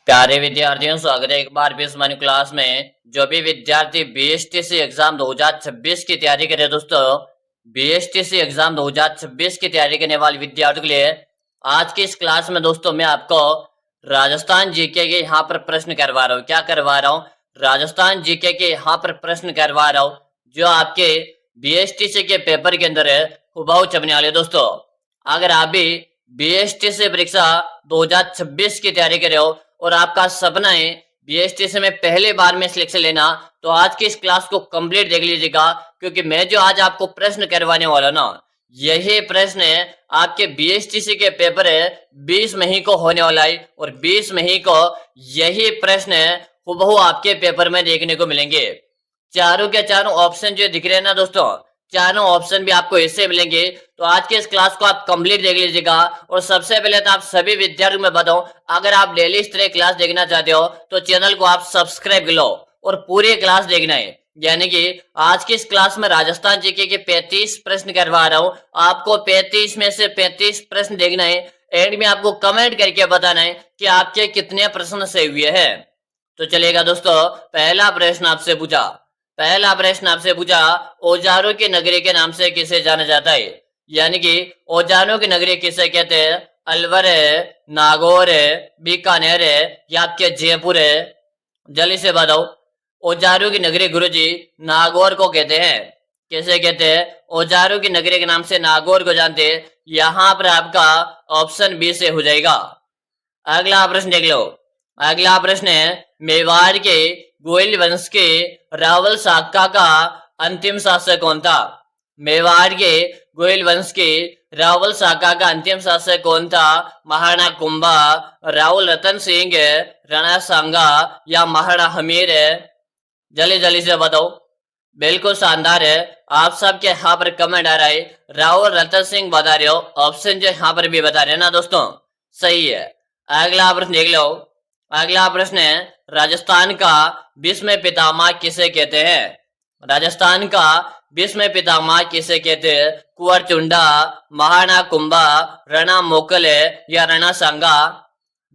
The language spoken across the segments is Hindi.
प्यारे विद्यार्थियों, स्वागत है एक बार भी इस मनी क्लास में। जो भी विद्यार्थी बीएसटीसी एग्जाम 2026 की तैयारी करे दोस्तों, बीएसटीसी एग्जाम 2026 की तैयारी करने वाले विद्यार्थियों के लिए आज की इस क्लास में दोस्तों मैं आपको राजस्थान जीके के यहाँ पर प्रश्न करवा रहा हूँ। क्या करवा रहा हूँ? राजस्थान जीके के यहाँ पर प्रश्न करवा रहा हूँ जो आपके बीएसटीसी के पेपर के अंदर है हुबहू छपने वाले। दोस्तों अगर आप भी बीएसटीसी परीक्षा 2026 की तैयारी कर रहे हो और आपका सपना है बीएसटीसी में पहले बार में सिलेक्शन लेना, तो आज की इस क्लास को कंप्लीट देख लीजिएगा, क्योंकि मैं जो आज आपको प्रश्न करवाने वाला ना, यही प्रश्न है आपके बीएसटीसी के पेपर है 20 मई को होने वाला है और 20 मई को यही प्रश्न है हुबहू आपके पेपर में देखने को मिलेंगे। चारों के चारों ऑप्शन जो दिख रहे हैं ना दोस्तों, चारों ऑप्शन भी आपको ऐसे मिलेंगे। तो आज के इस क्लास को आप कंप्लीट देख लीजिएगा। और सबसे पहले तो आप सभी विद्यार्थियों में बताऊं, अगर आप डेली इस तरह क्लास देखना चाहते हो तो चैनल को आप सब्सक्राइब कर लो और पूरी क्लास देखना है। यानी कि आज की इस क्लास में राजस्थान जीके के 35 प्रश्न करवा रहा हूं। आपको 35 में से 35 प्रश्न देखना है। एंड में आपको कमेंट करके बताना है कि आपके कितने प्रश्न सही हुए हैं। तो चलेगा दोस्तों, पहला प्रश्न आपसे पूछा, औजारों की नगरी के नाम से किसे जाना जाता है? यानी कि औजारों की नगरी किसे कहते हैं? अलवर है, नागौर है, बीकानेर है या आपके जयपुर है? जल्दी से बताओ। औजारों की नगरी गुरुजी नागौर को कहते हैं। किसे कहते हैं? औजारों की नगरी के नाम से नागौर को जानते हैं। यहां पर आपका ऑप्शन बी से हो जाएगा। अगला प्रश्न देख लो। अगला प्रश्न है, मेवाड़ के गोयल वंश के रावल शाखा का अंतिम शासक कौन था? मेवाड़ के गोयल वंश के रावल शाखा का अंतिम शासक कौन था? महाराणा कुंभा, राहुल रतन सिंह, राणा सांगा या महाराणा हमीर है? जल्दी जल्दी से बताओ। बिल्कुल शानदार है। आप सबके यहाँ पर कमेंट आ रहा है, राहुल रतन सिंह बता रहे हो। ऑप्शन जो यहाँ पर भी बता रहे हैं ना दोस्तों, सही है। अगला प्रश्न देख लो। अगला प्रश्न है, राजस्थान का भीष्म पितामह किसे कहते हैं? राजस्थान का भीष्म पितामह किसे कहते हैं? कुंवर चुंडा, महाराणा कुंभा, राणा मोकल या राणा सांगा?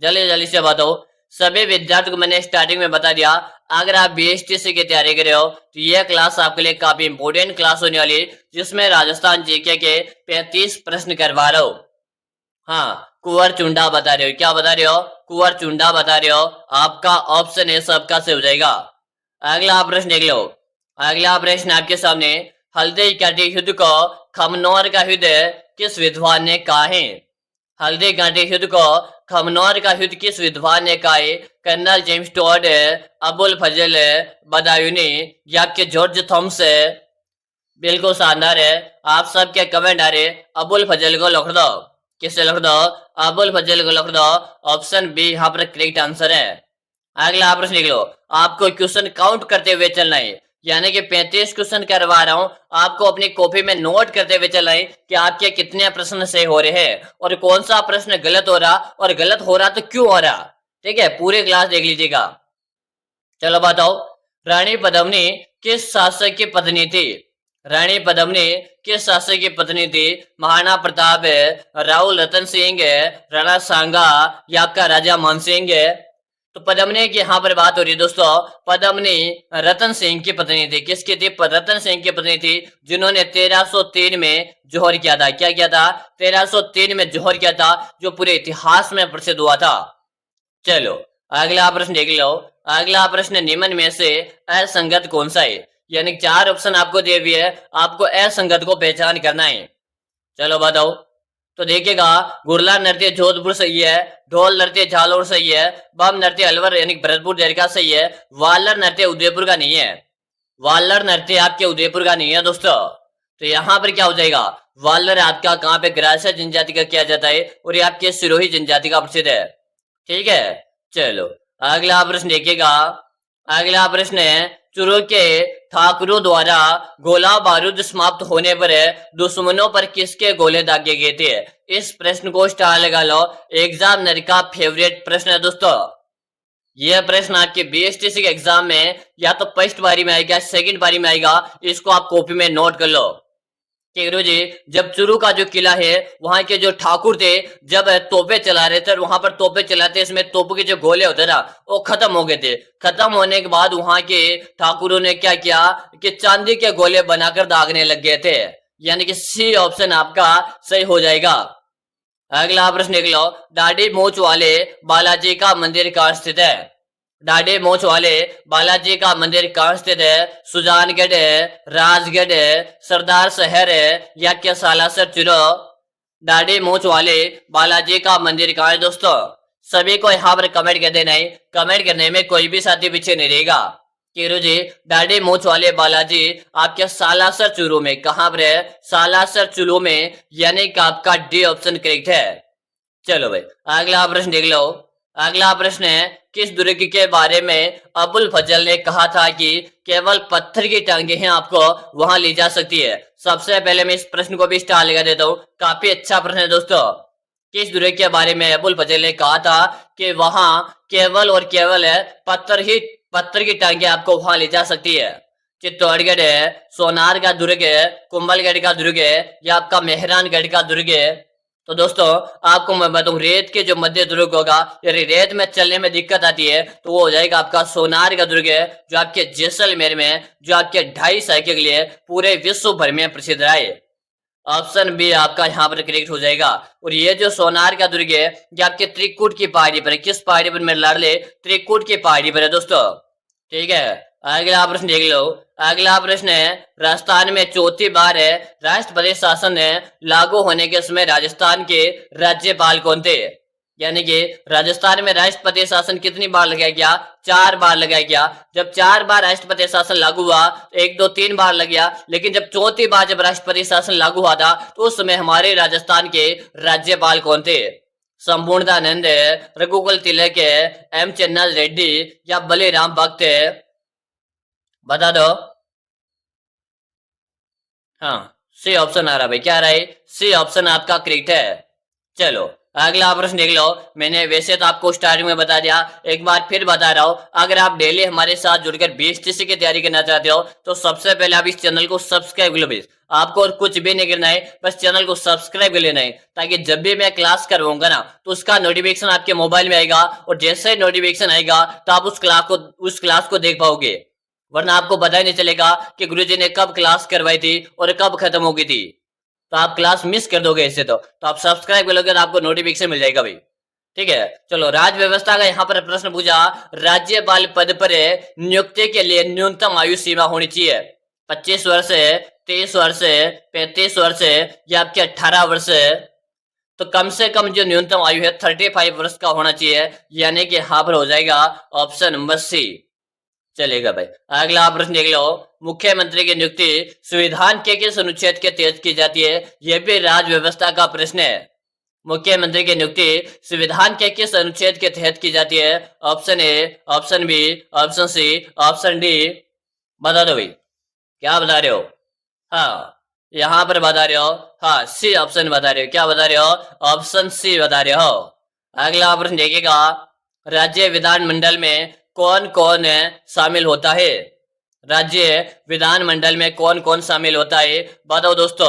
जल्दी जल्दी से बताओ। सभी विद्यार्थियों को मैंने स्टार्टिंग में बता दिया, अगर आप बीएसटीसी की तैयारी कर रहे हो तो यह क्लास आपके लिए काफी इंपोर्टेंट क्लास होने वाली है, जिसमें राजस्थान जीके के 35 प्रश्न करवा रहा हूं। हाँ, कुंवर चुंडा बता रहे हो। क्या बता रहे हो? कुंवर चुंडा बता रहे हो। आपका ऑप्शन है सबका से हो जाएगा। अगला प्रश्न देख लो। अगला प्रश्न आपके सामने, हल्दी घाटी युद्ध को खमनौर का युद्ध किस विद्वान ने कहा है? हल्दी घाटी युद्ध को खमनौर का युद्ध किस विद्वान ने कहा है? कर्नल जेम्स टॉड, अबुल फजल बदायूनी या आपके जॉर्ज थॉमस? बिल्कुल शानदार है। आप सबके कमेंट आ रहे, अबुल फजल को लिख दो। किससे लिख दो? अबुल फजल को लिख दो। ऑप्शन बी यहाँ पर करेक्ट आंसर है। अगला प्रश्न देख लो। आपको क्वेश्चन काउंट करते हुए चलना है, यानी कि 35 क्वेश्चन करवा रहा हूं। आपको अपनी कॉपी में नोट करते हुए चलना है कि आपके कितने प्रश्न सही हो रहे हैं और कौन सा प्रश्न गलत हो रहा, और गलत हो रहा तो क्यों हो रहा। ठीक है, पूरी क्लास देख लीजिएगा। चलो बताओ, रानी पद्मिनी किस शासक की पत्नी थी? रानी पद्मिनी किस शासक की पत्नी थी? महाराणा प्रताप, राहुल रतन सिंह, राणा सांगा या आपका राजा मान सिंह? तो पद्मिनी की यहाँ पर बात हो रही है दोस्तों। पद्मिनी रतन सिंह की पत्नी थी। किसकी थी? रतन सिंह की पत्नी थी, जिन्होंने 1303 में जौहर किया था। क्या किया था? 1303 में जौहर किया था, जो पूरे इतिहास में प्रसिद्ध हुआ था। चलो अगला प्रश्न देख लो। अगला प्रश्न, निम्न में से असंगत कौन सा है? यानी 4 ऑप्शन आपको दिए हुए है, आपको असंगत को पहचान करना है। चलो बताओ। तो देखिएगा, गुरला नृत्य जोधपुर सही है, ढोल नृत्य झालोर सही है, बम नृत्य अलवर यानी भरतपुर का सही है, वालर नृत्य उदयपुर का नहीं है। वालर नृत्य आपके उदयपुर का नहीं है दोस्तों। तो यहाँ पर क्या हो जाएगा? वालर आपका कहाँ पे ग्रासिया जनजाति का किया जाता है और ये आपके सिरोही जनजाति का प्रसिद्ध है। ठीक है, चलो अगला प्रश्न देखिएगा। अगला प्रश्न है, चुरू के ठाकुरों द्वारा गोला बारूद समाप्त होने पर दुश्मनों पर किसके गोले दागे गए थे? इस प्रश्न को स्टार लगा लो। एग्जामिनर का फेवरेट प्रश्न है दोस्तों। यह प्रश्न आपके बीएसटीसी के एग्जाम में या तो फर्स्ट बारी में आएगा, सेकंड बारी में आएगा। इसको आप कॉपी में नोट कर लो। कि गुरुजी जब चूरू का जो किला है वहां के जो ठाकुर थे जब तोपे चला रहे थे और वहां पर तोपे चलाते इसमें तोपों के जो गोले होते ना वो खत्म हो गए थे। खत्म होने के बाद वहां के ठाकुरों ने क्या किया कि चांदी के गोले बनाकर दागने लग गए थे। यानी कि सी ऑप्शन आपका सही हो जाएगा। अगला प्रश्न देख लो, दाढ़ी मूंछ वाले बालाजी का मंदिर कहाँ स्थित है? दाढ़ी मूंछ वाले बालाजी का मंदिर कहाँ स्थित है? सुजानगढ़ है, राजगढ़ है, सरदार शहर है या क्या सालासर चुरो? दाढ़ी मूंछ वाले बालाजी का मंदिर कहाँ है दोस्तों? सभी को यहाँ पर कमेंट कर देना है। कमेंट करने में कोई भी साथी पीछे नहीं रहेगा। कीरू जी दाढ़ी मूंछ वाले बालाजी आपके सालासर चूरू में कहाँ पर है? सालासर चूरू में, यानी कि आपका डी ऑप्शन करेक्ट है। चलो भाई अगला प्रश्न देख लो। अगला प्रश्न है, किस दुर्ग के बारे में अबुल फजल ने कहा था कि केवल पत्थर की टांगे हैं आपको वहां ली जा सकती है? सबसे पहले मैं इस प्रश्न को भी स्टार लगा देता हूँ, काफी अच्छा प्रश्न है दोस्तों। किस दुर्ग के बारे में अबुल फजल ने कहा था कि वहां केवल और केवल है पत्थर की टांगे आपको वहां ली जा सकती है? चित्तौड़गढ़ है, सोनार का दुर्ग है, कुंभलगढ़ का दुर्ग है या आपका मेहरानगढ़ का दुर्ग है? तो दोस्तों आपको मैं बताऊं, रेत के जो मध्य दुर्ग होगा, यदि रेत में चलने में दिक्कत आती है तो वो हो जाएगा आपका सोनार का दुर्ग है, जो आपके जैसलमेर में, जो आपके 2.5 साइकिल के लिए पूरे विश्व भर में प्रसिद्ध रहा है। ऑप्शन बी आपका यहाँ पर करेक्ट हो जाएगा। और ये जो सोनार का दुर्ग है ये आपके त्रिकूट की पहाड़ी पर है। किस पहाड़ी पर मेरे लाडले? त्रिकूट की पहाड़ी पर है दोस्तों। ठीक है अगला प्रश्न देख लो। अगला प्रश्न है, राजस्थान में चौथी बार है राष्ट्रपति शासन है लागू होने के समय राजस्थान के राज्यपाल कौन थे? यानी कि राजस्थान में राष्ट्रपति शासन कितनी बार लगाया गया? 4 बार लगाया गया। जब 4 बार राष्ट्रपति शासन लागू हुआ, 1 2 3 बार लग गया, लेकिन जब चौथी बार जब राष्ट्रपति शासन लागू हुआ था तो उस समय हमारे राजस्थान के राज्यपाल कौन थे? संपूर्णानंद है, रघुकुल तिलक है, एम चन्ना रेड्डी या बलिराम भक्त है? बता दो। हाँ सी ऑप्शन आ रहा भाई, क्या आ रहा है? सी ऑप्शन आपका करेक्ट है। चलो अगला प्रश्न देख लो। मैंने वैसे तो आपको स्टार्टिंग में बता दिया, एक बार फिर बता रहा हूं, अगर आप डेली हमारे साथ जुड़कर बीएसटीसी की तैयारी करना चाहते हो तो सबसे पहले आप इस चैनल को सब्सक्राइब कर लो। प्लीज आपको और कुछ भी नहीं करना है, बस चैनल को सब्सक्राइब कर लेना है, ताकि जब भी मैं क्लास करवाऊंगा ना तो उसका नोटिफिकेशन आपके मोबाइल में आएगा, और जैसे ही नोटिफिकेशन आएगा तो आप उस क्लास को देख पाओगे। वरना आपको पता ही नहीं चलेगा कि गुरुजी ने कब क्लास करवाई थी और कब खत्म हो गई थी, तो आप क्लास मिस कर दोगे। इससे तो आप सब्सक्राइब कर लोगे तो आपको नोटिफिकेशन मिल जाएगा भाई। ठीक है चलो, राज व्यवस्था का यहाँ पर प्रश्न पूछा, राज्यपाल पद पर नियुक्ति के लिए न्यूनतम आयु सीमा होनी चाहिए? 25 वर्ष है, 30 वर्ष है, 35 वर्ष है या आपके 18 वर्ष है? तो कम से कम जो न्यूनतम आयु है 35 वर्ष का होना चाहिए, यानी कि यहाँ पर हो जाएगा ऑप्शन नंबर सी। चलेगा भाई अगला प्रश्न देख लो। मुख्यमंत्री की नियुक्ति संविधान के किस अनुच्छेद के तहत की जाती है? यह भी राज व्यवस्था का प्रश्न है। मुख्यमंत्री की नियुक्ति संविधान के किस अनुच्छेद के तहत की जाती है? Option A, option B, option C, option D? बता दो भाई, क्या बता रहे हो? हाँ यहाँ पर बता रहे हो, हाँ सी ऑप्शन बता रहे हो। क्या बता रहे हो? ऑप्शन सी बता रहे हो। अगला प्रश्न देखिएगा, राज्य विधानमंडल में कौन कौन शामिल होता है? राज्य विधानमंडल में कौन कौन शामिल होता है? बताओ दोस्तों।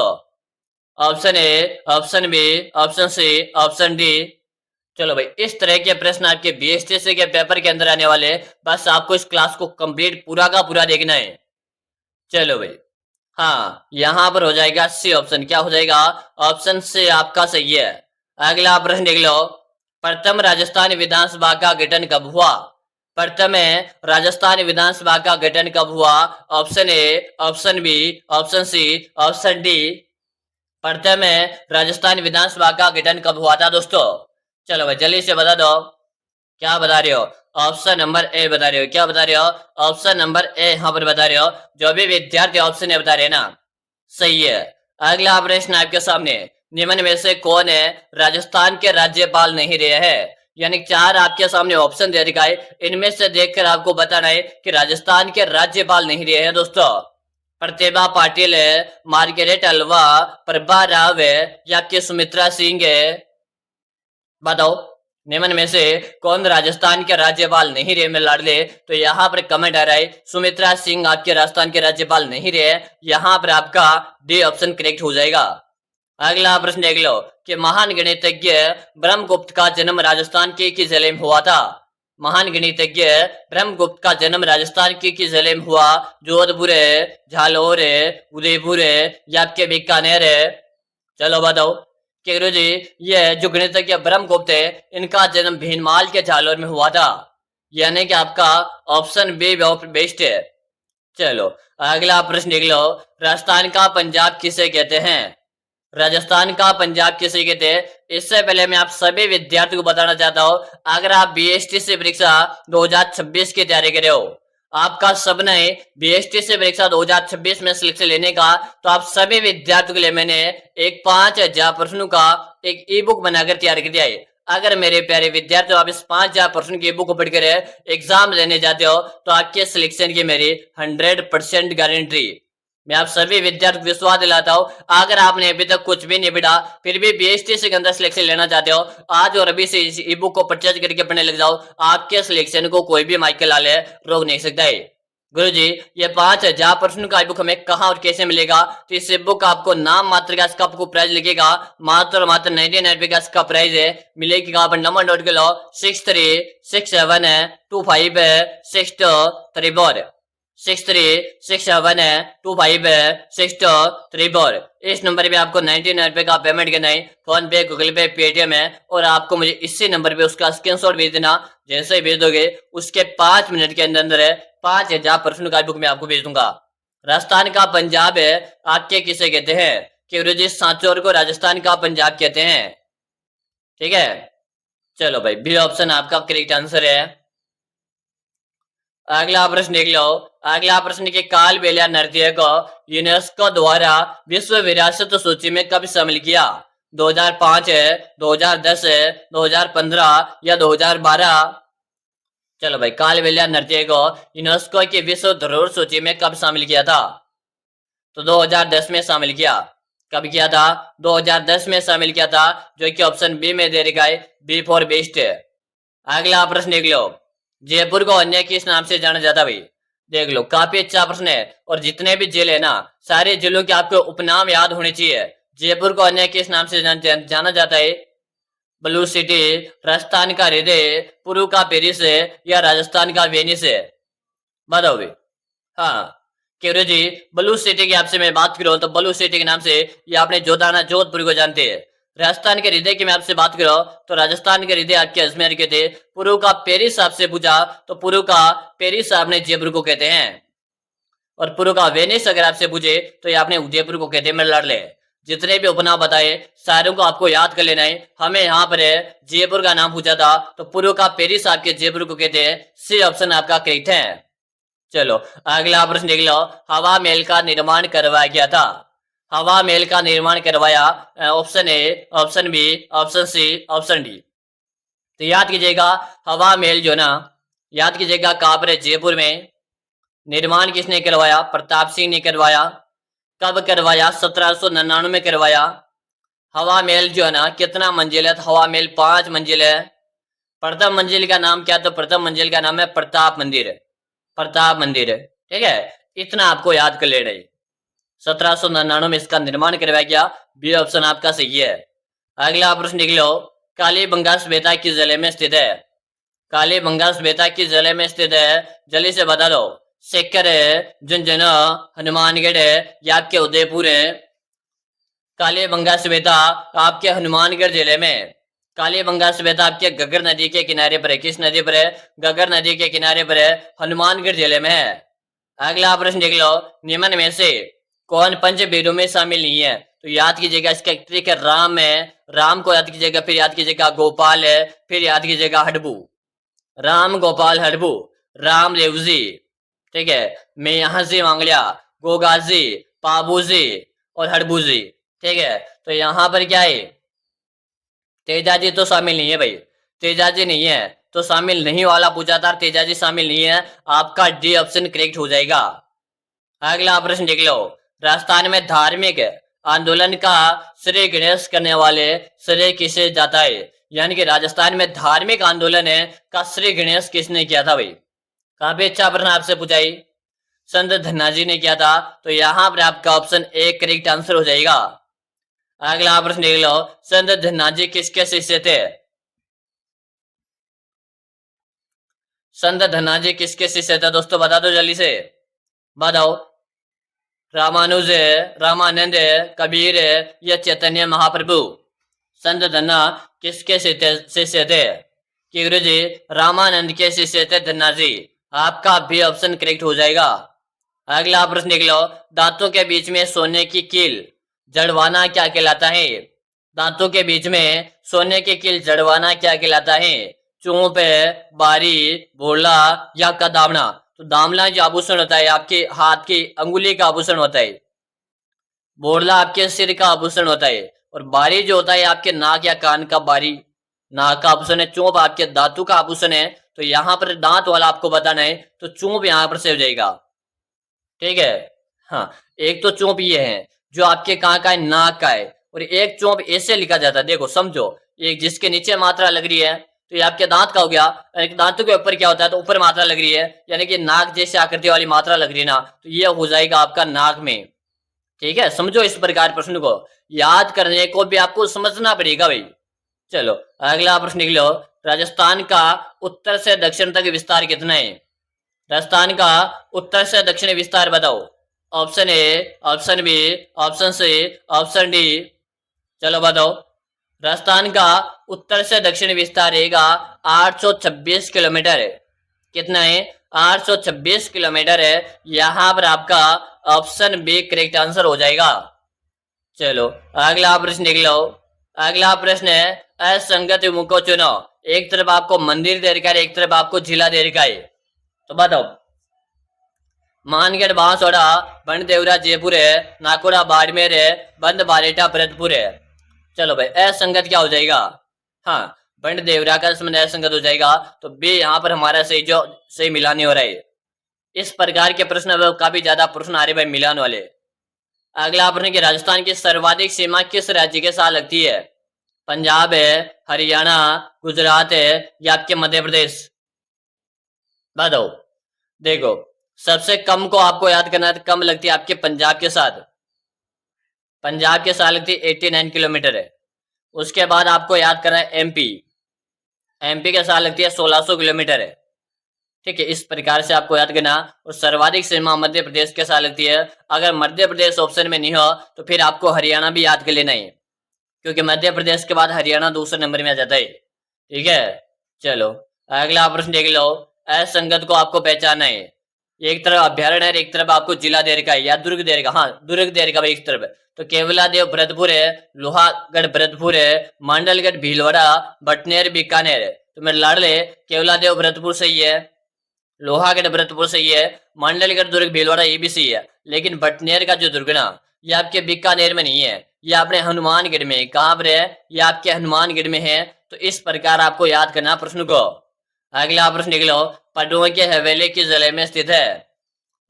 Option A, option B, option C, option D? चलो भाई इस तरह के प्रश्न आपके बीएसटीसी के पेपर के अंदर आने वाले, बस आपको इस क्लास को कंप्लीट पूरा का पूरा देखना है। चलो भाई हाँ यहाँ पर हो जाएगा सी ऑप्शन। क्या हो जाएगा? ऑप्शन सी आपका सही है। अगला प्रश्न देख लो, प्रथम राजस्थान विधानसभा का गठन कब हुआ? प्रथम राजस्थान विधानसभा का गठन कब हुआ? Option A, option B, option C, option D? प्रथम राजस्थान विधानसभा का गठन कब हुआ था दोस्तों? चलो भाई जल्दी से बता दो। क्या बता रहे हो? ऑप्शन नंबर ए बता रहे हो। क्या बता रहे हो? ऑप्शन नंबर ए यहाँ पर बता रहे हो। जो भी विद्यार्थी ऑप्शन ए बता रहे हैं ना, सही है। अगला प्रश्न आपके सामने, निम्न में से कौन है राजस्थान के राज्यपाल नहीं रहे हैं? यानी 4 आपके सामने ऑप्शन दे रखा है, इनमें से देखकर आपको बताना है कि राजस्थान के राज्यपाल नहीं रहे हैं दोस्तों। प्रतिभा पाटिल है, मार्गरेट अल्वा, प्रभा राव है या कि सुमित्रा सिंह है? बताओ निम्न में से कौन राजस्थान के राज्यपाल नहीं रहे मेरे लाडले? तो यहाँ पर कमेंट आ रहा है सुमित्रा सिंह आपके राजस्थान के राज्यपाल नहीं रहे। यहाँ पर आपका डी ऑप्शन करेक्ट हो जाएगा। अगला प्रश्न देख लो कि महान गणितज्ञ ब्रह्मगुप्त का जन्म राजस्थान के किस जिले में हुआ था? महान गणितज्ञ ब्रह्मगुप्त का जन्म राजस्थान के किस जिले में हुआ? जोधपुर है, झालोर है, उदयपुर है या आपके बीकानेर है? चलो बताओ कि गुरु जी ये जो गणितज्ञ ब्रह्मगुप्त है इनका जन्म भीनमाल के झालोर में हुआ था, यानी कि आपका ऑप्शन बी बेस्ट है। चलो अगला प्रश्न देख लो, राजस्थान का पंजाब किसे कहते हैं? राजस्थान का पंजाब किसे कहते हैं? इससे पहले मैं आप सभी विद्यार्थियों को बताना चाहता हूं, अगर आप बीएसटीसी परीक्षा 2026 की तैयारी कर रहे हो, आपका सपना है बीएसटीसी परीक्षा 2026 में सिलेक्शन लेने का, तो आप सभी विद्यार्थियों के लिए मैंने एक 5000 प्रश्नों का एक ई बुक बनाकर तैयार कर दिया है। अगर मेरे प्यारे विद्यार्थियों आप इस 5000 प्रश्न की बुक को पढ़कर एग्जाम लेने जाते हो तो आपके सिलेक्शन की मेरी 100% गारंटी। मैं आप सभी विद्यार्थी को विश्वास दिलाता हूँ, अगर आपने अभी तक कुछ भी नहीं पढ़ा फिर भी बीएसटीसी के अंदर सिलेक्शन लेना चाहते हो, आज और अभी से इस ई बुक को परचेज करके पढ़ने लग जाओ। आपके सिलेक्शन को कोई भी माइकल लाले रोक नहीं सकता है। गुरु जी ये 5000 प्रश्नों का ई बुक हमें कहाँ और कैसे मिलेगा? तो इस बुक आपको नाम मात्र का इसका आपको प्राइस लिखेगा, मात्र और मात्र 99 रुपए का इसका प्राइस है। मिलेगी आप नंबर नोट कर लो 6367256234 6367256234। इस नंबर पे आपको 99 रुपए का पेमेंट करना है, फोन पे, गूगल पे, पेटीएम है, और आपको मुझे इसी नंबर पे उसका स्क्रीनशॉट भेज देना। जैसे ही भेज दोगे उसके 5 मिनट के अंदर अंदर 5000 प्रश्नों का बुक मैं आपको भेज दूंगा। राजस्थान का पंजाब है आपके किसे कहते हैं? कि गुरु जी सांचौर को राजस्थान का पंजाब कहते हैं। ठीक है, चलो भाई बी ऑप्शन आपका करेक्ट आंसर है। अगला प्रश्न देख लो, अगला प्रश्न के काल बेलिया नृत्य को यूनेस्को द्वारा विश्व विरासत सूची में कब शामिल किया? 2005 है, 2010 है, 2015 या 2012? चलो भाई काल बेलिया नृत्य को यूनेस्को की विश्व धरोहर सूची में कब शामिल किया था? तो 2010 में शामिल किया। कब किया था? 2010 में शामिल किया था, जो कि ऑप्शन बी में दे रखा है, बी फॉर बेस्ट है। अगला प्रश्न देख लो, जयपुर को अन्य किस नाम से जाना जाता है? भाई देख लो काफी अच्छा प्रश्न है, और जितने भी जिले ना सारे जिलों के आपको उपनाम याद होने चाहिए। जयपुर को अन्य किस नाम से जाना जाता है? ब्लू सिटी, राजस्थान का हृदय, पुरू का पेरिस है या राजस्थान का वेनिस है? बताओ भाई। हाँ केवरे जी ब्लू सिटी की आपसे मैं बात करूं तो ब्लू सिटी के नाम से ये आपने जोधपुर को जानते हैं। राजस्थान के हृदय की मैं आपसे बात करूं तो राजस्थान के हृदय आपके अजमेर के थे। पुरू का पेरिस आपसे पूछा तो पुरू का पेरिस आपने जयपुर को कहते हैं, और पुरू का वेनिस अगर आपसे पूछे तो ये आपने उदयपुर को कहते हैं। मेरे लाडले जितने भी उपनाम बताए सारों को आपको याद कर लेना है। हमें यहाँ पर जयपुर का नाम पूछा था तो पुरू का पेरिस आपके जयपुर को कहते हैं। सी ऑप्शन आपका करेक्ट है। चलो अगला प्रश्न देख लो, हवा महल का निर्माण करवाया गया था? हवा महल का निर्माण करवाया option A, option B, option C, option D? तो याद कीजिएगा हवा महल जो ना, याद कीजिएगा कहां पर है? जयपुर में। निर्माण किसने करवाया? प्रताप सिंह ने करवाया। कब करवाया? 1799 में करवाया। हवा महल जो है ना कितना मंजिल है? तो हवा महल 5 मंजिल है। प्रथम मंजिल का नाम क्या? तो प्रथम मंजिल का नाम है प्रताप मंदिर। प्रताप मंदिर है, ठीक है, इतना आपको याद कर लेना है। 1799 में इसका निर्माण करवाया गया। बी ऑप्शन आपका सही है। अगला प्रश्न देख लो, कालीबंगा सभ्यता किस जिले में स्थित है? कालीबंगा सभ्यता किस जिले में स्थित है? जल्दी से बता दो। सीकर है, झुंझुनू, हनुमानगढ़ है या आपके उदयपुर है? कालीबंगा सभ्यता आपके हनुमानगढ़ जिले में। कालीबंगा सभ्यता आपके घग्गर नदी के किनारे पर है। किस नदी पर है? घग्गर नदी के किनारे पर है, हनुमानगढ़ जिले में है। अगला प्रश्न देख लो, निम्न में से कौन पंच वेदों में शामिल नहीं है? तो याद कीजिएगा इसका एक ट्रिक है, राम है, राम को याद कीजिएगा, फिर याद कीजिएगा गोपाल है, फिर याद कीजिएगा हडबू। राम, गोपाल, हडबू, राम देव जी, ठीक है, मैं यहां से मांग लिया, गोगाजी, पाबूजी और हडबू जी, ठीक है। तो यहां पर क्या है? तेजाजी तो शामिल नहीं है भाई, तेजाजी नहीं है, तो शामिल नहीं वाला पूछा था, तेजाजी शामिल नहीं है, आपका डी ऑप्शन करेक्ट हो जाएगा। अगला प्रश्न देख लो, राजस्थान में धार्मिक आंदोलन का श्रेय गणेश करने वाले श्रेय किसे जाता है? यानी कि राजस्थान में धार्मिक आंदोलन है का श्री गणेश किसने किया था भाई? काफी अच्छा प्रश्न आपसे पूछाई, संत धन्नाजी ने किया था। तो यहां पर आपका ऑप्शन ए करेक्ट आंसर हो जाएगा। अगला प्रश्न देख लो, संत धन्नाजी किसके शिष्य थे? संत धन्नाजी किसके शिष्य थे दोस्तों, बता दो जल्दी से, बताओ। रामानुज है, रामानंद है, कबीर है या चैतन्य महाप्रभु? संत धन्ना किसके शिष्य थे? कि गुरु जी रामानंद के शिष्य थे धन्ना जी। आपका भी ऑप्शन करेक्ट हो जाएगा। अगला प्रश्न देख लो, दांतों के बीच में सोने की कील जड़वाना क्या कहलाता है? दांतों के बीच में सोने की कील जड़वाना क्या कहलाता है? चोंप है, बारी, बोला या का दामना? तो दामना जो आभूषण होता है आपके हाथ की अंगुली का आभूषण होता है, बोरला आपके सिर का आभूषण होता है, और बारी जो होता है आपके नाक या कान का बारी, नाक का आभूषण है। चोंप आपके दांतों का आभूषण है। तो यहाँ पर दांत वाला आपको बताना है, तो चोंप यहाँ पर से हो जाएगा। ठीक है, हाँ, एक तो चोंप ये है जो आपके कहाँ का है, नाक का है, और एक चोंप ऐसे लिखा जाता है, देखो समझो, एक जिसके नीचे मात्रा लग रही है तो ये आपके दांत का हो गया। एक दांतों के ऊपर क्या होता है, तो ऊपर मात्रा लग रही है, यानी कि नाक जैसे आकृति वाली मात्रा लग रही है ना, तो ये हो जाएगा आपका नाक में। ठीक है, समझो इस प्रकार प्रश्न को याद करने को भी आपको समझना पड़ेगा भाई। चलो अगला प्रश्न लिख लो, राजस्थान का उत्तर से दक्षिण तक विस्तार कितना है? राजस्थान का उत्तर से दक्षिण विस्तार बताओ। Option A, option B, option C, option D, चलो बताओ। राजस्थान का उत्तर से दक्षिण विस्तार रहेगा 826 किलोमीटर है। कितना है? 826 किलोमीटर है। यहां पर आपका ऑप्शन बी करेक्ट आंसर हो जाएगा। चलो अगला प्रश्न देख लो। अगला प्रश्न है, असंगत मुख को चुनो। एक तरफ आपको मंदिर दे रखा है, एक तरफ आपको जिला दे रखा है, तो बताओ। मानगढ़ बांसवाड़ा, बनदेवरा जयपुर है, नाकोड़ा बाड़मेर है, बंद बारेटा भरतपुर है। चलो भाई असंगत क्या हो जाएगा? हाँ, बनदेवरा का संबंध असंगत हो जाएगा। तो बी यहाँ पर हमारा सही जो सही मिलान हो रहा है। इस प्रकार के प्रश्न काफी ज्यादा प्रश्न आ रहे भाई मिलान वाले। अगला प्रश्न कि राजस्थान की सर्वाधिक सीमा किस राज्य के साथ लगती है? पंजाब है, हरियाणा, गुजरात है या आपके मध्य प्रदेश? बताओ। देखो सबसे कम को आपको याद करना है, कम लगती है आपके पंजाब के साथ। पंजाब के साथ लगती है 89 किलोमीटर है। उसके बाद आपको याद करना है एमपी, एमपी के साथ लगती है 1600 किलोमीटर है। ठीक है, इस प्रकार से आपको याद करना। और सर्वाधिक सीमा मध्य प्रदेश के साथ लगती है। अगर मध्य प्रदेश ऑप्शन में नहीं हो तो फिर आपको हरियाणा भी याद कर लेना है, क्योंकि मध्य प्रदेश के बाद हरियाणा दूसरे नंबर में आ जाता है। ठीक है, चलो अगला प्रश्न देख लो। असंगत को आपको पहचानना है। एक तरफ अभ्यारण्य है, एक तरफ आपको जिला दे रखा है या दुर्ग दे रखा, हाँ दुर्ग दे रखा भाई एक तरफ। तो केवलादेव भरतपुर है, लोहागढ़ भरतपुर है, मांडलगढ़ भीलवाड़ा, बटनेर बीकानेर है। तो मेरे लाडले केवलादेव भरतपुर सही है, लोहागढ़ भरतपुर सही है, मांडलगढ़ दुर्ग भीलवाड़ा ये भी सही है। लेकिन बटनेर का जो दुर्ग ना, ये आपके बीकानेर में नहीं है, ये अपने हनुमानगढ़ में। कहां पर है? ये आपके हनुमानगढ़ में है। तो इस प्रकार आपको याद करना प्रश्न को। अगला प्रश्न देख लो, पटुआ की हवेली किस जिले में स्थित है?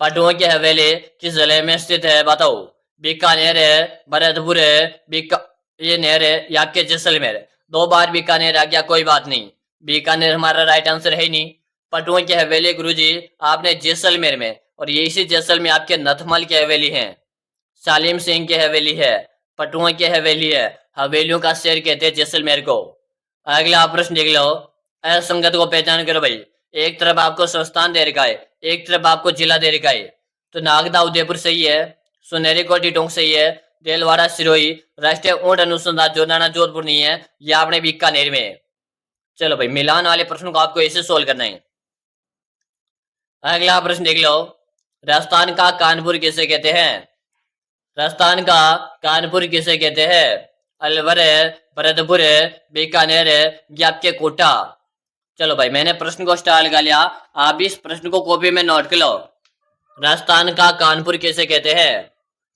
पटुआ की हवेली किस जिले में स्थित है बताओ। बीकानेर है, भरतपुर है, ये नहर है या आपके जैसलमेर? 2 बार बीकानेर आ गया, कोई बात नहीं, बीकानेर हमारा राइट आंसर है ही नहीं। पटुआ की हवेली गुरुजी आपने जैसलमेर में, और ये इसी जैसलमेर आपके नथमल की हवेली है, सालिम सिंह की हवेली है, पटुआ की हवेली है। हवेलियों का शहर कहते हैं जैसलमेर को। अगला प्रश्न देख लो, असंगत को पहचान करो भाई। एक तरफ आपको संस्थान दे रखा है, एक तरफ आपको जिला दे रखा है। तो नागदा उदयपुर सही है, सुनहरी कोटी टोंक सही है, देलवाड़ा सिरोही, राष्ट्रीय ऊंट अनुसंधान जोधाना जोधपुर नहीं है, या आपने बीकानेर में है। चलो भाई मिलान वाले प्रश्न को आपको ऐसे सोल्व करना है। अगला प्रश्न देख लो, राजस्थान का कानपुर किसे कहते हैं? राजस्थान का कानपुर किसे कहते हैं? अलवर है, भरतपुर है, बीकानेर है या आपके कोटा? चलो भाई मैंने प्रश्न को स्टार लगा लिया, आप इस प्रश्न को कॉपी में नोट कर लो। राजस्थान का कानपुर किसे कहते हैं?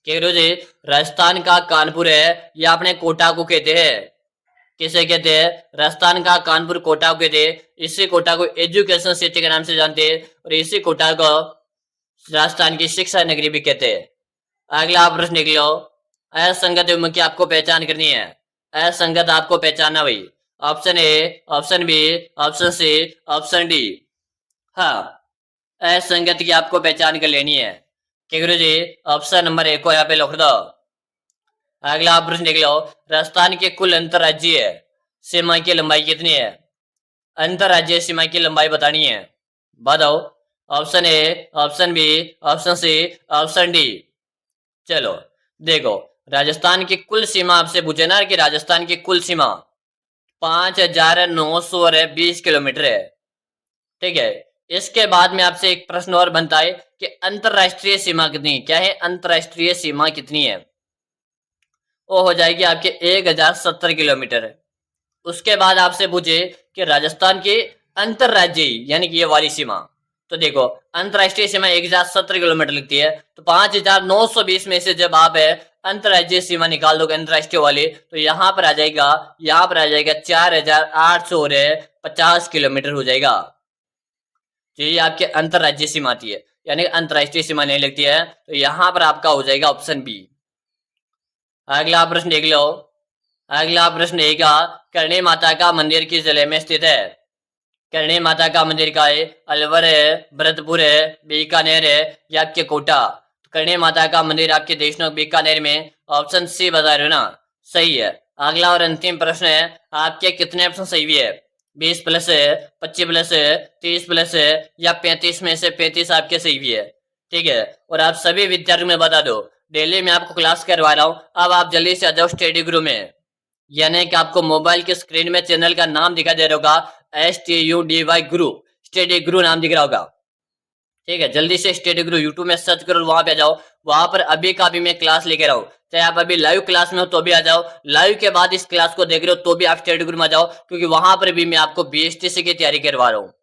गुरु जी राजस्थान का कानपुर है या अपने कोटा को कहते हैं। किसे कहते हैं? राजस्थान का कानपुर कोटा को कहते हैं। इसी कोटा को एजुकेशन सिटी के नाम से जानते हैं, और इसी कोटा को राजस्थान की शिक्षा नगरी भी कहते हैं। अगला प्रश्न निकलो, असंगत की आपको पहचान करनी है। असंगत आपको पहचानना भाई। Option A, option B, option C, option D. हाँ, असंगति की आपको पहचान कर लेनी है कि गुरु जी ऑप्शन नंबर ए को यहाँ पे लिख दो। अगला आप प्रश्न देख लो, राजस्थान के कुल अंतरराज्यीय सीमा की लंबाई कितनी है? अंतरराज्यीय सीमा की लंबाई बतानी है, बताओ। Option A, option B, option C, option D. चलो देखो, राजस्थान की कुल सीमा आपसे पूछे ना कि राजस्थान की कुल सीमा 5,920 किलोमीटर है। ठीक है, इसके बाद में आपसे एक प्रश्न और बनता है कि अंतरराष्ट्रीय सीमा कितनी, क्या है अंतरराष्ट्रीय सीमा कितनी है? वो हो जाएगी आपके 1,070 किलोमीटर। उसके बाद आपसे पूछे कि राजस्थान की अंतरराज्यीय यानी कि ये वाली सीमा, तो देखो अंतरराष्ट्रीय सीमा 1,070 किलोमीटर लिखती है, तो 5,920 में से जब आप अंतरराज्यीय सीमा निकाल दोगे अंतरराष्ट्रीय वाली, तो यहाँ पर आ जाएगा 4,850 किलोमीटर हो जाएगा। तो ये आपके अंतरराज्यीय सीमा आती है, यानी अंतरराष्ट्रीय सीमा नहीं लगती है, तो यहाँ पर आपका हो जाएगा ऑप्शन बी। अगला प्रश्न देख लो, अगला प्रश्न रहेगा, करणी माता का मंदिर किस जिले में स्थित है? करणी माता का मंदिर का है अलवर है, भरतपुर है, बीकानेर है या आपके कोटा? तो करणी माता का मंदिर आपके देशनोक बीकानेर में, ऑप्शन सी बता रहे हो ना, सही है। अगला और अंतिम प्रश्न है, आपके कितने ऑप्शन सही भी है? 20 प्लस है, 25 प्लस है, 30 प्लस है या 35 में से 35 आपके सही भी है। ठीक है, और आप सभी विद्यार्थियों में बता दो, डेली मैं आपको क्लास करवा रहा हूँ, अब आप जल्दी से आ जाओ स्टडी ग्रुप में, यानी कि आपको मोबाइल के स्क्रीन में चैनल का नाम दिखाई दे रहा होगा, STUDY ग्रुप, स्टडी ग्रुप नाम दिख रहा होगा। ठीक है, जल्दी से स्टडी ग्रुप यूट्यूब में सर्च करो, वहां पे आ जाओ, वहां पर अभी का भी मैं क्लास लेके रहा हूँ, चाहे आप अभी लाइव क्लास में हो तो भी आ जाओ, लाइव के बाद इस क्लास को देख रहे हो तो भी आप स्टडी ग्रुप में आ जाओ, क्योंकि वहां पर भी मैं आपको BSTC की तैयारी करवा रहा हूँ।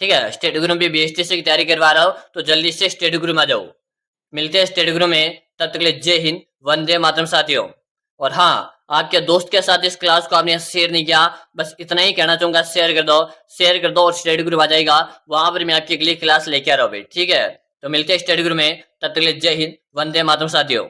ठीक है, स्टडी ग्रुप में BSTC की तैयारी करवा रहा हूँ, तो जल्दी से स्टडी ग्रुप में आ जाओ। मिलते हैं स्टडी ग्रुप में, तब तक के लिए जय हिंद, वंदे मातरम साथियों। और हाँ, आपके दोस्त के साथ इस क्लास को आपने शेयर नहीं किया, बस इतना ही कहना चाहूंगा, शेयर कर दो, शेयर कर दो और स्टडी ग्रुप आ जाएगा, वहां पर मैं आपके लिए क्लास लेके आ रहा हूँ भाई। ठीक है, तो मिलते हैं स्टडी ग्रुप में, तब तक के लिए जय हिंद, वंदे मातरम साथियों।